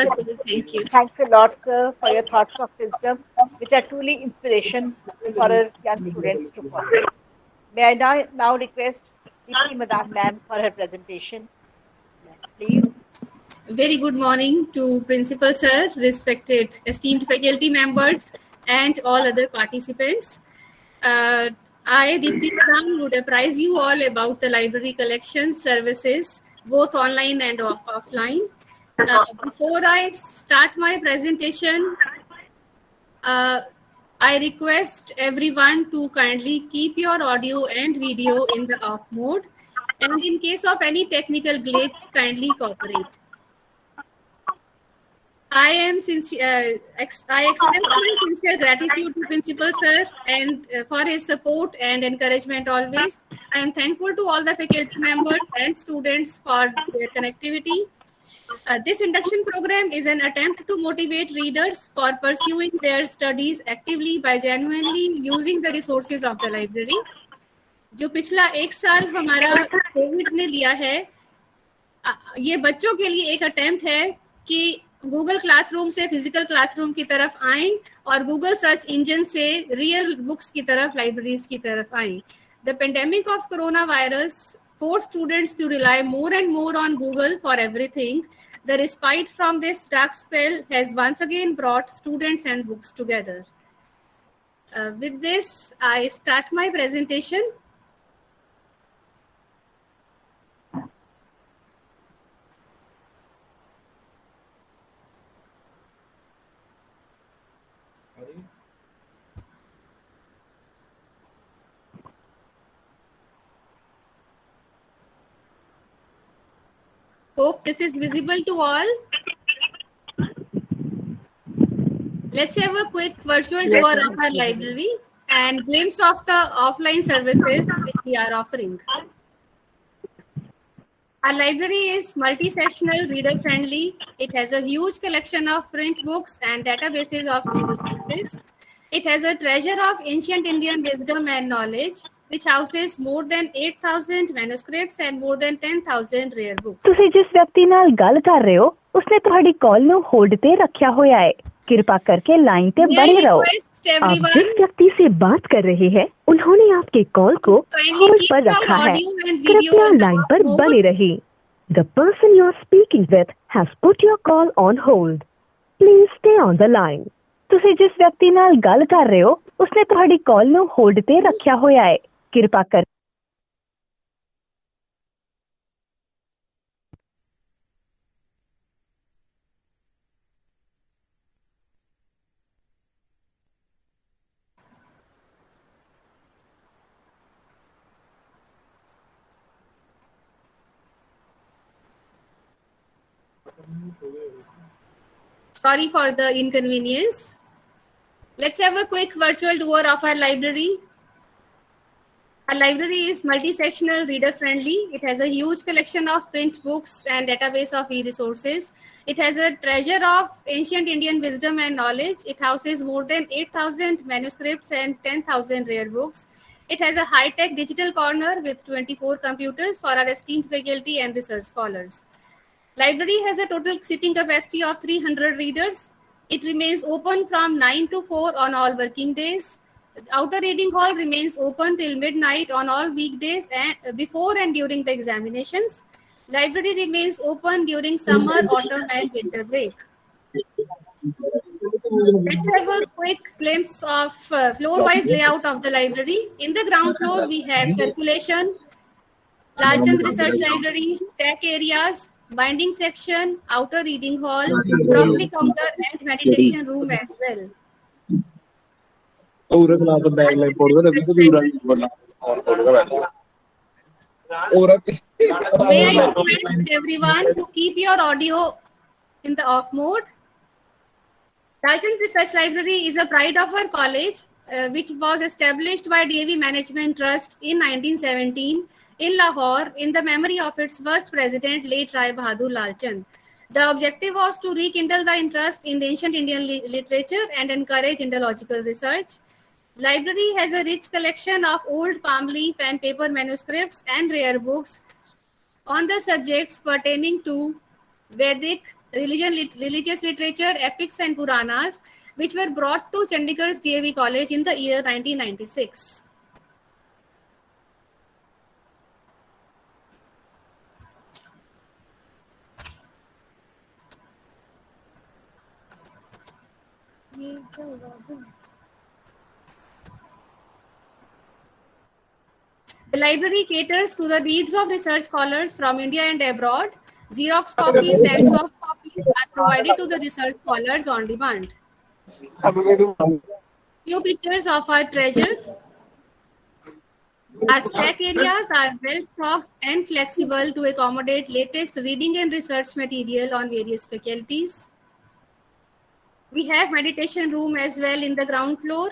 Irreversible. Thank you. Thanks a lot, sir, for your thoughts of wisdom, which are truly inspiration for our young students to follow. May I now request Deepti Madan ma'am for her presentation, please. Very good morning to Principal Sir, respected esteemed faculty members, and all other participants. I, Deepti Madan, would apprise you all about the library collection services, both online and offline. Before I start my presentation, I request everyone to kindly keep your audio and video in the off mode, and in case of any technical glitch, kindly cooperate. I express my sincere gratitude to Principal Sir and for his support and encouragement always. I am thankful to all the faculty members and students for their connectivity. This induction program is an attempt to motivate readers for pursuing their studies actively by genuinely using the resources of the library. जो पिछला एक साल हमारा Covid ने लिया है, ये बच्चों के लिए एक अटेम्प्ट है कि गूगल क्लासरूम से फिजिकल क्लासरूम की तरफ आएं और गूगल सर्च इंजन से रियल बुक्स की तरफ, लाइब्रेरीज की तरफ आएं. The pandemic of coronavirus forced students to rely more and more on Google for everything. The respite from this dark spell has once again brought students and books together. With this, I start my presentation. Hope this is visible to all. Let's have a quick virtual tour of our library and glimpse of the offline services which we are offering. Our library is multi-sectional, reader-friendly. It has a huge collection of print books and databases of e-resources. It has a treasure of ancient Indian wisdom and knowledge, which houses more than 8,000 manuscripts and more than 10,000 rare books. ਤੁਸੀਂ ਜਿਸ ਵਿਅਕਤੀ ਨਾਲ ਗੱਲ ਕਰ ਰਹੇ ਹੋ ਉਸਨੇ ਤੁਹਾਡੀ ਕਾਲ ਨੂੰ ਹੋਲਡ ਤੇ ਰੱਖਿਆ ਹੋਇਆ ਹੈ. कृपा करके लाइन पे बने रहो. आप जिस व्यक्ति से बात कर रहे हैं उन्होंने आपके कॉल को होल्ड पर रखा है. कृपया लाइन पर बने रहिए. The person you are speaking with has put your call on hold. Please stay on the line. ਤੁਸੀਂ ਜਿਸ ਵਿਅਕਤੀ ਨਾਲ ਗੱਲ ਕਰ ਰਹੇ ਹੋ ਉਸਨੇ ਤੁਹਾਡੀ ਕਾਲ ਨੂੰ ਹੋਲਡ ਤੇ ਰੱਖਿਆ ਹੋਇਆ ਹੈ. कृपा कर Sorry for the inconvenience. Let's have a quick virtual tour of our library. Our library is multi-sectional, reader-friendly. It has a huge collection of print books and database of e-resources. It has a treasure of ancient Indian wisdom and knowledge. It houses more than 8,000 manuscripts and 10,000 rare books. It has a high-tech digital corner with 24 computers for our esteemed faculty and research scholars. Library has a total sitting capacity of 300 readers. It remains open from 9 to 4 on all working days. The outer reading hall remains open till midnight on all weekdays and before and during the examinations. Library remains open during summer, autumn, and winter break. Let's have a quick glimpse of floor-wise layout of the library. In the ground floor, we have circulation, Lalchand Research Library, stack areas, binding section, outer reading hall, property counter, and meditation room as well. May I request everyone to keep your audio in the off mode. Lalchand Research Library is a pride of our college, which was established by DAV Management Trust in 1917 in Lahore in the memory of its first president, late Rai Bahadur Lalchand. The objective was to rekindle the interest in ancient Indian literature and encourage Indological research. Library has a rich collection of old palm leaf and paper manuscripts and rare books on the subjects pertaining to Vedic, religious literature, epics and Puranas, which were brought to Chandigarh's DAV College in the year 1996. The library caters to the needs of research scholars from India and abroad. Xerox copies and soft copies are provided to the research scholars on demand. Few pictures of our treasure. Our stack areas are well stocked and flexible to accommodate latest reading and research material on various faculties. We have meditation room as well in the ground floor.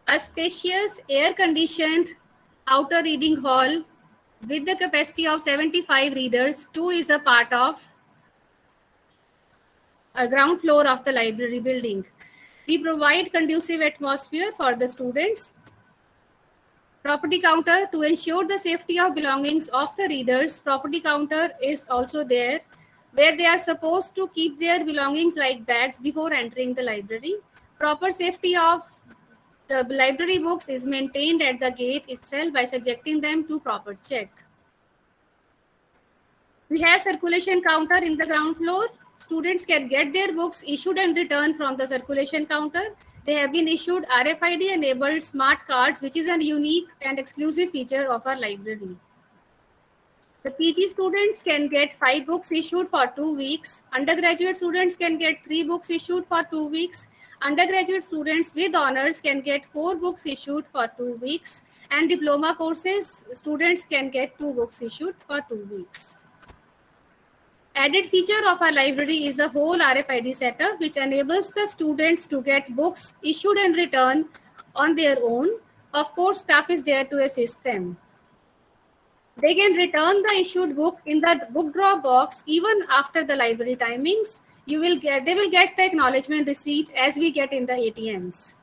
A spacious air-conditioned outer reading hall with the capacity of 75 readers too is a part of a ground floor of the library building. We provide conducive atmosphere for the students. Property counter to ensure the safety of belongings of the readers. Property counter is also there where they are supposed to keep their belongings like bags before entering the library. Proper safety of the library books is maintained at the gate itself by subjecting them to proper check. We have circulation counter in the ground floor. Students can get their books issued and returned from the circulation counter. They have been issued RFID-enabled smart cards, which is a unique and exclusive feature of our library. The PG students can get 5 books issued for 2 weeks. Undergraduate students can get 3 books issued for 2 weeks. Undergraduate students with honors can get 4 books issued for 2 weeks. And diploma courses, students can get 2 books issued for 2 weeks. Added feature of our library is the whole RFID setup, which enables the students to get books issued and returned on their own. Of course, staff is there to assist them. They can return the issued book in the book drop box even after the library timings. They will get the acknowledgement receipt as we get in the ATMs.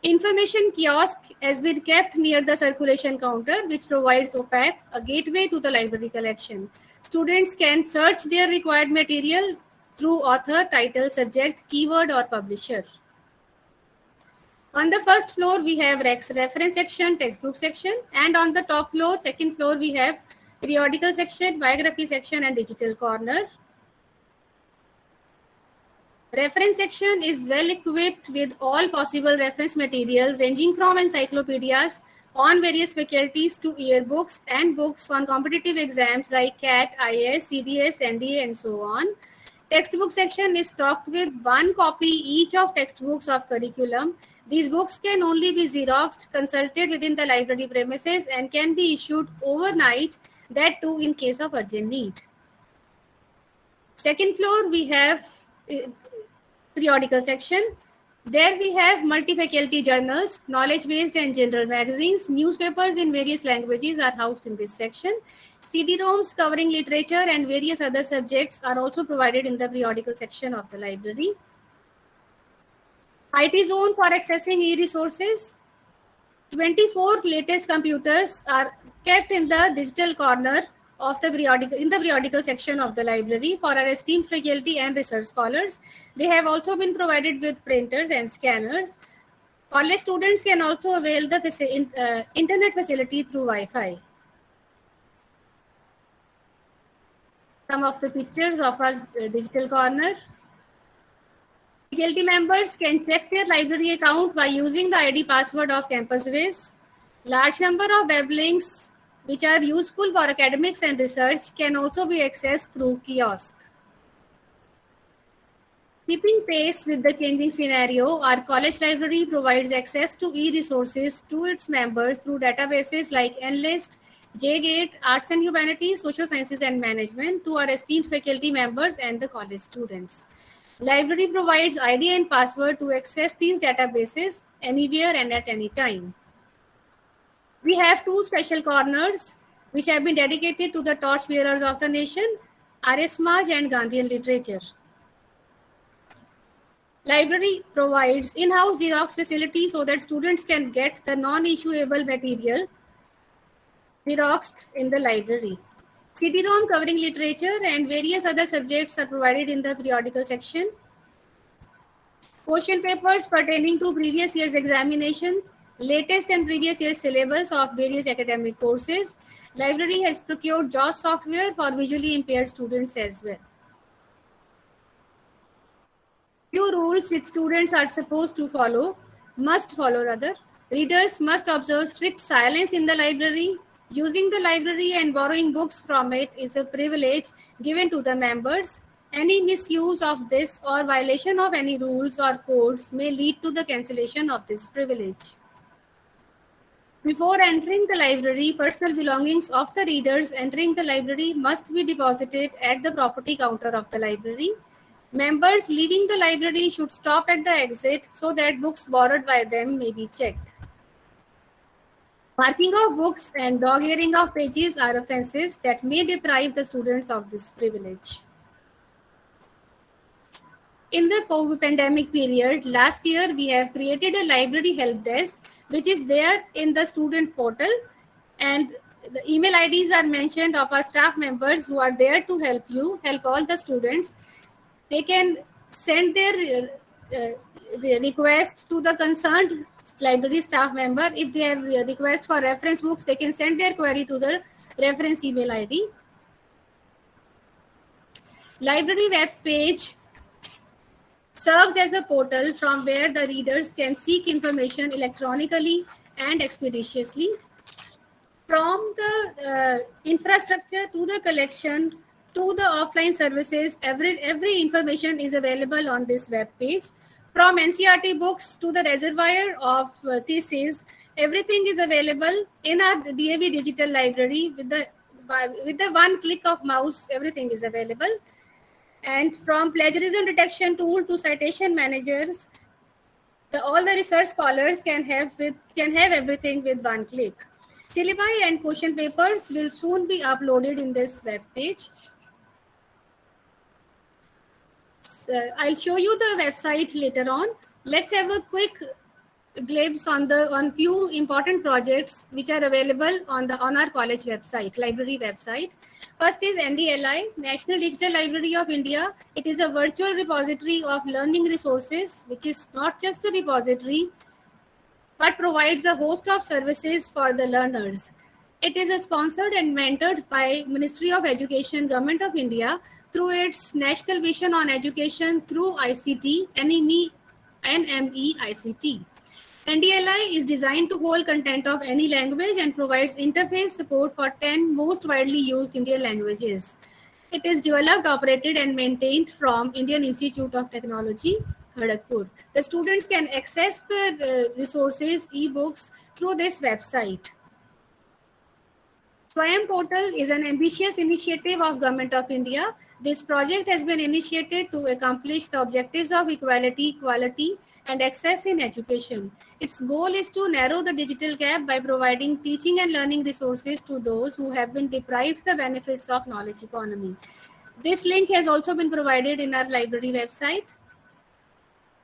Information kiosk has been kept near the circulation counter, which provides OPAC, a gateway to the library collection. Students can search their required material through author, title, subject, keyword, or publisher. On the first floor, we have reference section, textbook section, and on the top floor, second floor, we have periodical section, biography section, and digital corner. Reference section is well equipped with all possible reference material ranging from encyclopedias on various faculties to yearbooks and books on competitive exams like CAT, IAS, CDS, NDA, and so on. Textbook section is stocked with 1 copy each of textbooks of curriculum. These books can only be Xeroxed, consulted within the library premises, and can be issued overnight, that too in case of urgent need. Second floor, we have periodical section. There we have multi-faculty journals, knowledge-based and general magazines, newspapers in various languages are housed in this section. CD-ROMs covering literature and various other subjects are also provided in the periodical section of the library. IT zone for accessing e-resources. 24 latest computers are kept in the digital corner of the periodical section of the library for our esteemed faculty and research scholars. They have also been provided with printers and scanners. College students can also avail the internet facility through Wi-Fi. Some of the pictures of our digital corner. Faculty members can check their library account by using the ID password of CampusWiz. Large number of web links which are useful for academics and research can also be accessed through kiosk. Keeping pace with the changing scenario, our college library provides access to e-resources to its members through databases like Enlist, JGate, Arts and Humanities, Social Sciences and Management to our esteemed faculty members and the college students. Library provides ID and password to access these databases anywhere and at any time. We have 2 special corners which have been dedicated to the torchbearers of the nation, Arya Samaj and Gandhian literature. Library provides in-house Xerox facility so that students can get the non-issuable material Xeroxed in the library. CD-ROM covering literature and various other subjects are provided in the periodical section. Question papers pertaining to previous year's examinations, latest and previous year's syllabus of various academic courses. Library has procured JAWS software for visually impaired students as well. Few rules which students are supposed to follow, must follow rather. Readers must observe strict silence in the library. Using the library and borrowing books from it is a privilege given to the members. Any misuse of this or violation of any rules or codes may lead to the cancellation of this privilege. Before entering the library, personal belongings of the readers entering the library must be deposited at the property counter of the library. Members leaving the library should stop at the exit so that books borrowed by them may be checked. Marking of books and dog-earing of pages are offenses that may deprive the students of this privilege. In the COVID pandemic period, last year we have created a library help desk which is there in the student portal, and the email IDs are mentioned of our staff members who are there to help you, help all the students. They can send their request to the concerned library staff member. If they have a request for reference books, they can send their query to the reference email ID. Library web page serves as a portal from where the readers can seek information electronically and expeditiously. From the infrastructure to the collection to the offline services, every information is available on this web page. From NCERT books to the reservoir of theses, everything is available in our DAV digital library. With the one click of mouse, everything is available. And from plagiarism detection tool to citation managers, all the research scholars can have everything with one click. Syllabi and question papers will soon be uploaded in this web page. So I'll show you the website later on. Let's have a quick glimpse on few important projects which are available on our college website, library website. First is NDLI, National Digital Library of India. It is a virtual repository of learning resources, which is not just a repository, but provides a host of services for the learners. It is sponsored and mentored by Ministry of Education, Government of India, through its National Mission on Education through ICT, NME ICT. NDLI is designed to hold content of any language and provides interface support for 10 most widely used Indian languages. It is developed, operated, and maintained from Indian Institute of Technology, Kharagpur. The students can access the resources, e-books through this website. Swayam Portal is an ambitious initiative of Government of India. This project has been initiated to accomplish the objectives of equality, equality, and access in education. Its goal is to narrow the digital gap by providing teaching and learning resources to those who have been deprived the benefits of knowledge economy. This link has also been provided in our library website.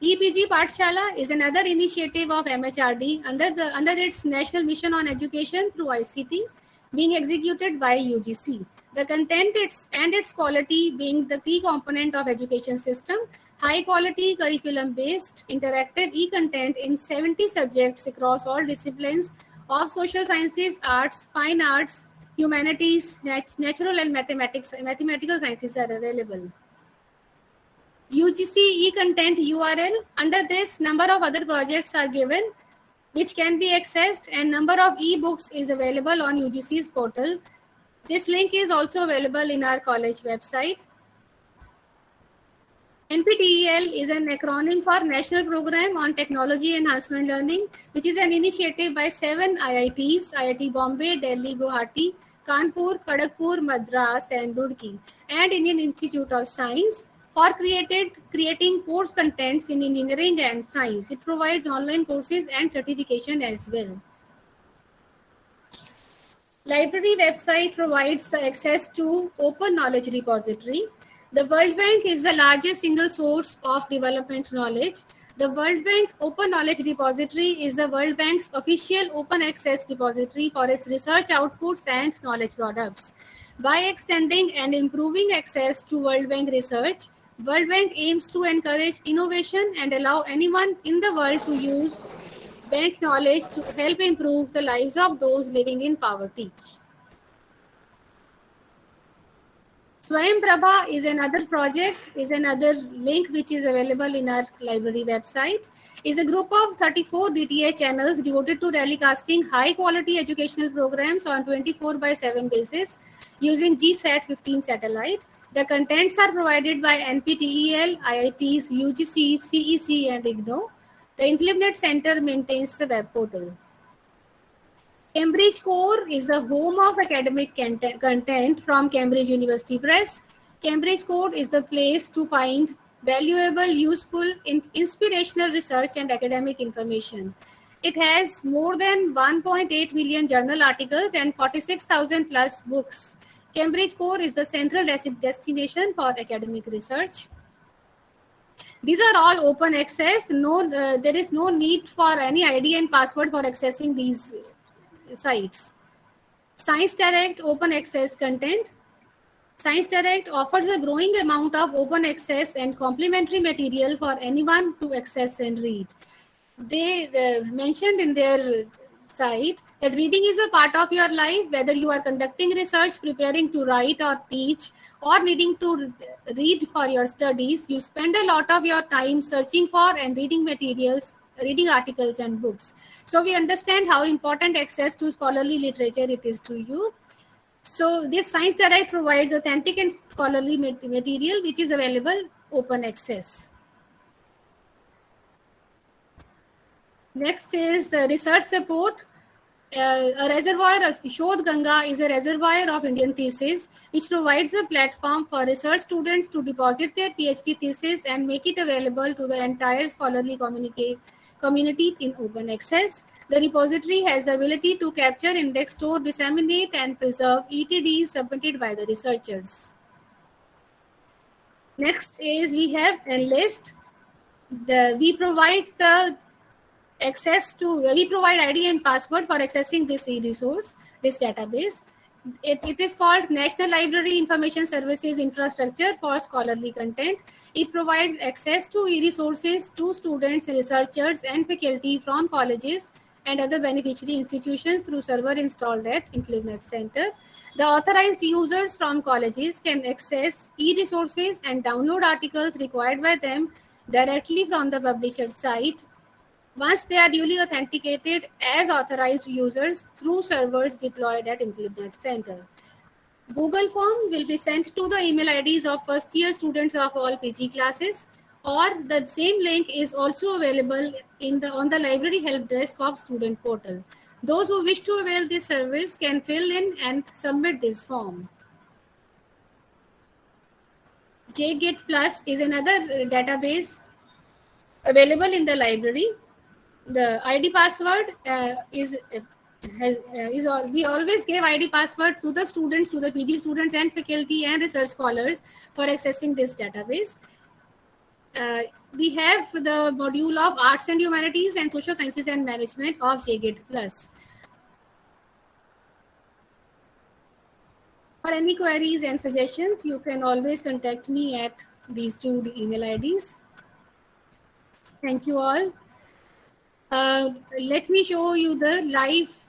EPG Pathshala is another initiative of MHRD under its National Mission on Education through ICT, being executed by UGC. The content and its quality being the key component of education system, high quality curriculum based interactive e-content in 70 subjects across all disciplines of social sciences, arts, fine arts, humanities, natural and mathematical sciences are available. UGC e-content URL, under this number of other projects are given which can be accessed, and number of e-books is available on UGC's portal. This link is also available in our college website. NPTEL is an acronym for National Program on Technology Enhancement Learning, which is an initiative by 7 IITs, IIT Bombay, Delhi, Guwahati, Kanpur, Kharagpur, Madras, and Roorkee, and Indian Institute of Science for creating course contents in engineering and science. It provides online courses and certification as well. Library website provides the access to open knowledge repository. The World Bank is the largest single source of development knowledge. The World Bank Open Knowledge Repository is the World Bank's official open access repository for its research outputs and knowledge products. By extending and improving access to World Bank research, World Bank aims to encourage innovation and allow anyone in the world to use bank knowledge to help improve the lives of those living in poverty. Swayam Prabha is another project, is another link which is available in our library website. Is a group of 34 DTH channels devoted to telecasting high quality educational programs on 24/7 basis using GSAT 15 satellite. The contents are provided by NPTEL, IITs, UGC, CEC and IGNOU. The InfluNet Center maintains the web portal. Cambridge Core is the home of academic content from Cambridge University Press. Cambridge Core is the place to find valuable, useful, inspirational research and academic information. It has more than 1.8 million journal articles and 46,000 plus books. Cambridge Core is the central destination for academic research. These are all open access. There is no need for any ID and password for accessing these sites. Science Direct open access content. Science Direct offers a growing amount of open access and complementary material for anyone to access and read. They mentioned in their site that reading is a part of your life, whether you are conducting research, preparing to write or teach, or needing to read for your studies. You spend a lot of your time searching for and reading materials, reading articles and books. So we understand how important access to scholarly literature it is to you. So this Science Direct provides authentic and scholarly material which is available open access. Next is the research support. A reservoir, Shodh Ganga is a reservoir of Indian thesis, which provides a platform for research students to deposit their PhD thesis and make it available to the entire scholarly community in open access. The repository has the ability to capture, index, store, disseminate, and preserve ETDs submitted by the researchers. Next is we have Enlist. We provide ID and password for accessing this e-resource, this database. It is called National Library Information Services Infrastructure for Scholarly Content. It provides access to e-resources to students, researchers, and faculty from colleges and other beneficiary institutions through server installed at InfluNet Center. The authorized users from colleges can access e-resources and download articles required by them directly from the publisher's site once they are duly authenticated as authorized users through servers deployed at InfluNet Center. Google form will be sent to the email IDs of first year students of all PG classes, or the same link is also available on the library help desk of student portal. Those who wish to avail this service can fill in and submit this form. JGit Plus is another database available in the library. The ID password we always give ID password to the students, to the PG students and faculty and research scholars for accessing this database. We have the module of Arts and Humanities and Social Sciences and Management of JGit Plus. For any queries and suggestions, you can always contact me at these two email IDs. Thank you all. Let me show you the live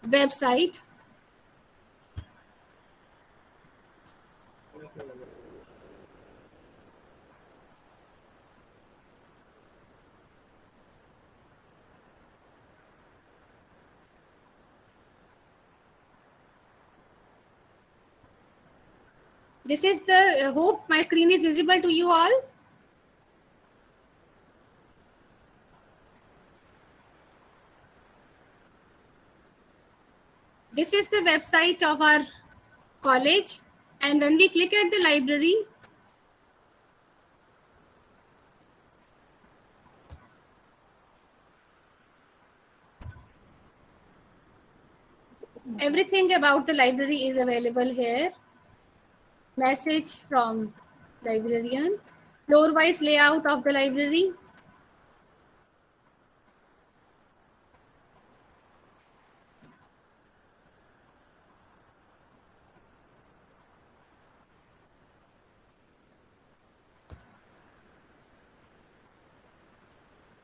website. This is the hope my screen is visible to you all. This is the website of our college, and when we click at the library, everything about the library is available here. Message from librarian, floor-wise layout of the library,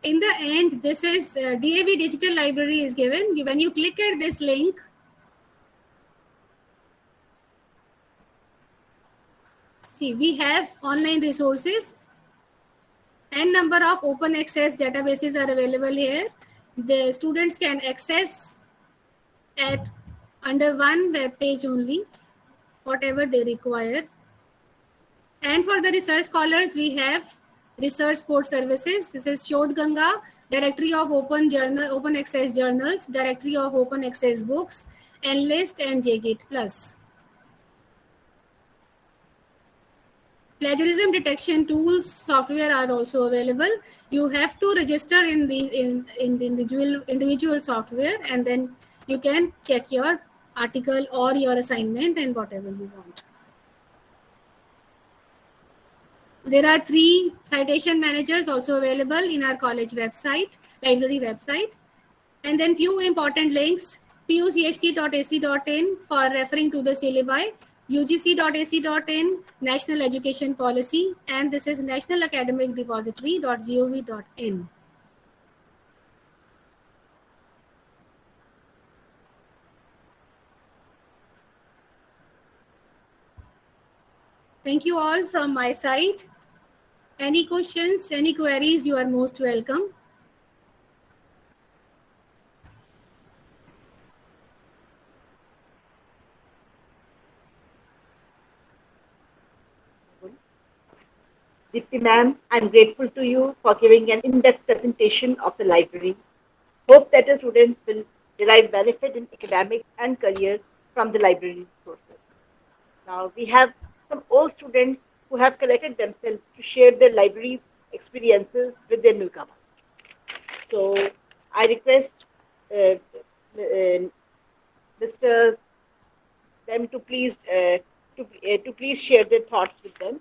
In the end, this is DAV Digital Library is given. When you click at this link, see, we have online resources and number of open access databases are available here. The students can access at under one web page only, whatever they require. And for the research scholars, we have research support services. This is Shodh Ganga, directory of open access journals, directory of open access books, Enlist and JGate Plus. Plagiarism detection tools software are also available. You have to register in the individual software, and then you can check your article or your assignment and whatever you want. There are 3 citation managers also available in our college website, library website. And then few important links, pucht.ac.in for referring to the syllabi, ugc.ac.in, National Education Policy, and this is National Academic Depository.gov.in. Thank you all from my side. Any questions, any queries, you are most welcome. Deepti ma'am, I'm grateful to you for giving an in-depth presentation of the library. Hope that the students will derive benefit in academic and career from the library resources. Now we have some old students who have collected themselves to share their library's experiences with their newcomers. So I request Mr. them to please share their thoughts with them.